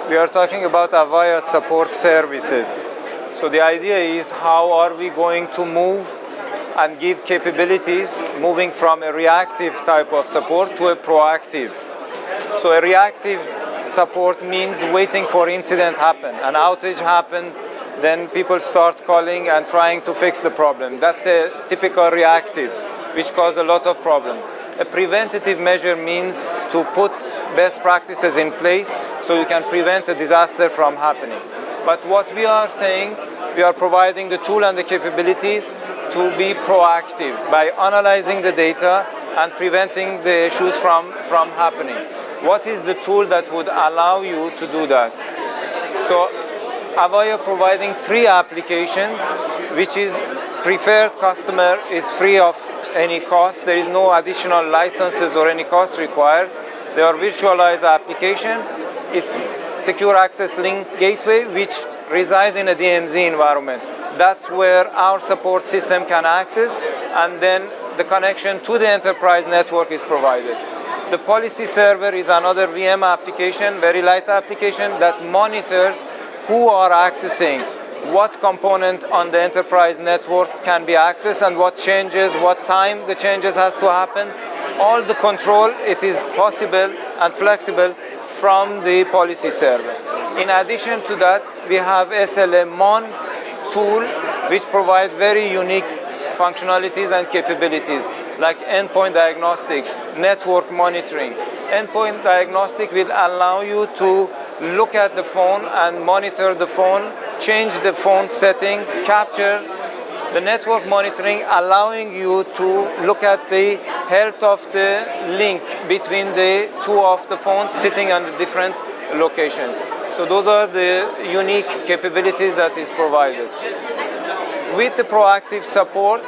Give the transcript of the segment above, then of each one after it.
we are talking about Avaya support services. So the idea is, how are we going to move and give capabilities moving from a reactive type of support to a proactive. So a reactive support means waiting for incident happen, an outage happen, then people start calling and trying to fix the problem. That's a typical reactive, which causes a lot of problem. A preventative measure means to put best practices in place so you can prevent a disaster from happening. But what we are saying, we are providing the tool and the capabilities to be proactive by analyzing the data and preventing the issues from happening. What is the tool that would allow you to do that? So Avaya providing 3 applications, which is preferred customer is free of any cost. There is no additional licenses or any cost required. They are virtualized application. It's secure access link gateway, which reside in a DMZ environment. That's where our support system can access, and then the connection to the enterprise network is provided. The policy server is another VM application, very light application that monitors who are accessing what component on the enterprise network can be accessed and what changes, what time the changes has to happen. All the control, it is possible and flexible from the policy server. In addition to that, we have SLM-Mon tool, which provides very unique functionalities and capabilities, like endpoint diagnostic, network monitoring. Endpoint diagnostic will allow you to look at the phone and monitor the phone, change the phone settings, capture the network monitoring, allowing you to look at the health of the link between the 2 of the phones sitting on the different locations. So those are the unique capabilities that is provided. With the proactive support,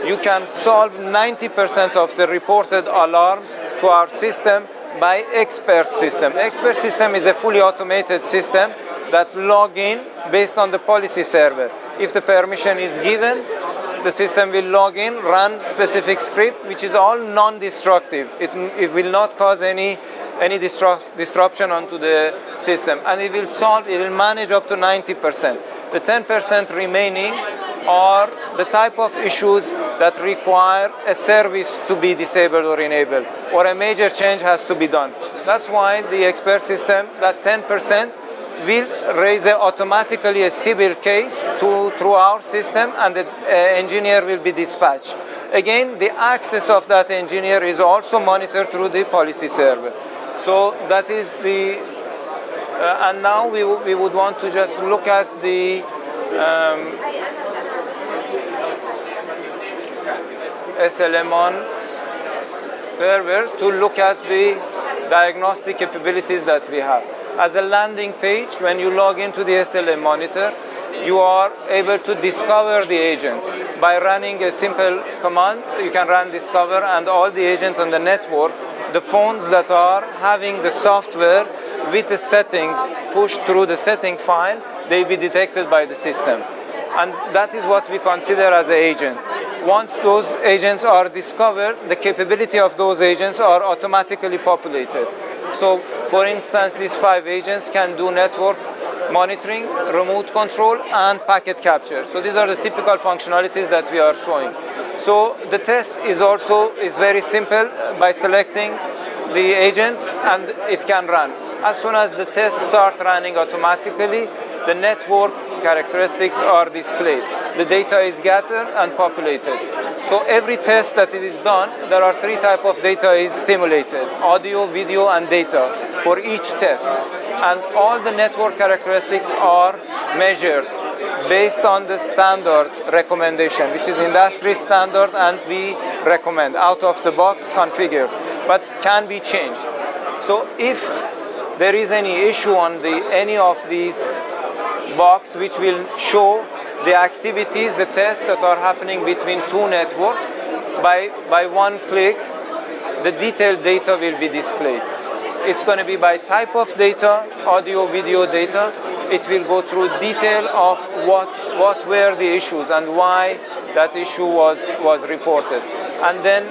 you can solve 90% of the reported alarms to our system by expert system. Expert system is a fully automated system that log in based on the policy server. If the permission is given, the system will log in, run specific script, which is all non-destructive. It will not cause any disruption onto the system, and it will manage up to 90%. The 10% remaining are the type of issues that require a service to be disabled or enabled, or a major change has to be done. That's why the expert system, that 10%, will raise automatically a civil case through our system, and the engineer will be dispatched. Again, the access of that engineer is also monitored through the policy server. So that is the, and now we would want to just look at the SLM-Mon server to look at the diagnostic capabilities that we have. As a landing page, when you log into the SLM monitor, you are able to discover the agents. By running a simple command, you can run discover, and all the agents on the network, the phones that are having the software with the settings pushed through the setting file, they be detected by the system. And that is what we consider as an agent. Once those agents are discovered, the capability of those agents are automatically populated. So, for instance, these 5 agents can do network monitoring, remote control, and packet capture. So these are the typical functionalities that we are showing. So the test is very simple. By selecting the agents, and it can run. As soon as the tests start running automatically, the network characteristics are displayed. The data is gathered and populated. So every test that it is done, there are 3 types of data is simulated: audio, video, and data for each test. And all the network characteristics are measured based on the standard recommendation, which is industry standard, and we recommend out of the box configure, but can be changed. So if there is any issue on any of these box, which will show the activities, the tests that are happening between 2 networks, by one click, the detailed data will be displayed. It's going to be by type of data, audio, video data. It will go through detail of what were the issues and why that issue was reported. And then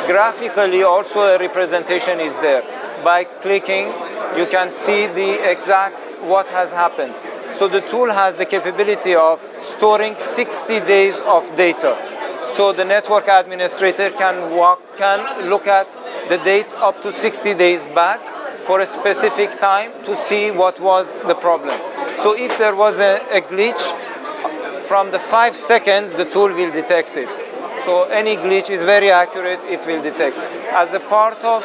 graphically also a representation is there. By clicking, you can see the exact what has happened. So the tool has the capability of storing 60 days of data. So the network administrator can look at the date up to 60 days back for a specific time to see what was the problem. So if there was a glitch, from the 5 seconds, the tool will detect it. So any glitch is very accurate, it will detect. As a part of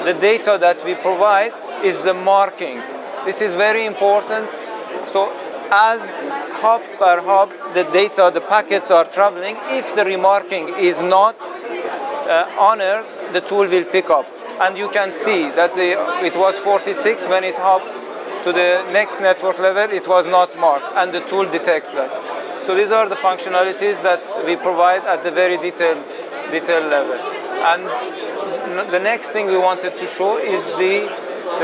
the data that we provide is the marking. This is very important. So as hop per hop, the data, the packets are traveling, if the remarking is not honored, the tool will pick up. And you can see that it was 46 when it hopped to the next network level, it was not marked, and the tool detects that. So these are the functionalities that we provide at the very detailed level. And the next thing we wanted to show is the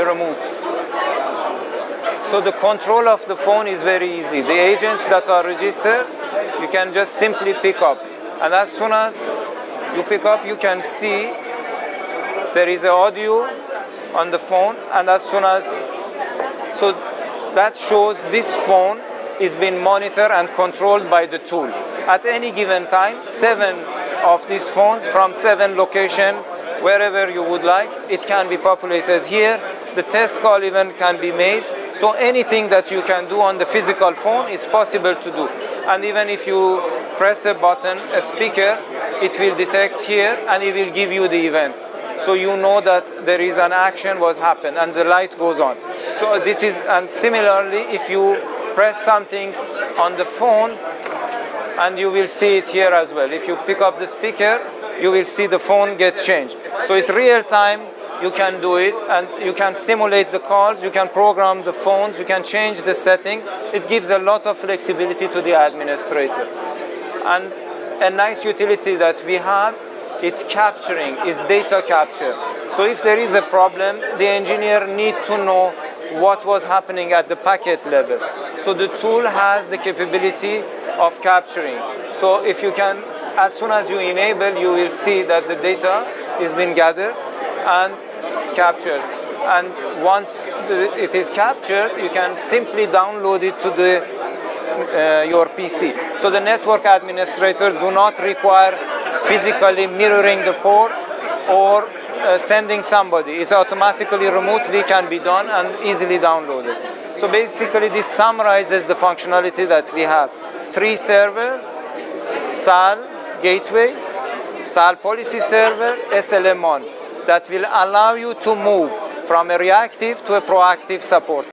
remote. So the control of the phone is very easy. The agents that are registered, you can just simply pick up. And as soon as you pick up, you can see there is an audio on the phone, and as soon as, so that shows this phone is being monitored and controlled by the tool. At any given time, 7 of these phones from 7 locations, wherever you would like, it can be populated here. The test call even can be made. So anything that you can do on the physical phone is possible to do. And even if you press a button, a speaker, it will detect here and it will give you the event. So you know that there is an action was happened and the light goes on. So this is, and similarly, if you press something on the phone, and you will see it here as well. If you pick up the speaker, you will see the phone gets changed. So it's real time, you can do it, and you can simulate the calls, you can program the phones, you can change the setting. It gives a lot of flexibility to the administrator. And a nice utility that we have, it's capturing, is data capture. So if there is a problem, the engineer needs to know what was happening at the packet level. So the tool has the capability of capturing. So if you can, as soon as you enable, you will see that the data is being gathered and captured. And once it is captured, you can simply download it to your PC. So the network administrator do not require physically mirroring the port or sending somebody. It's automatically, remotely can be done and easily downloaded. So basically this summarizes the functionality that we have. 3 server, SAL gateway, SAL policy server, SLM1, that will allow you to move from a reactive to a proactive support.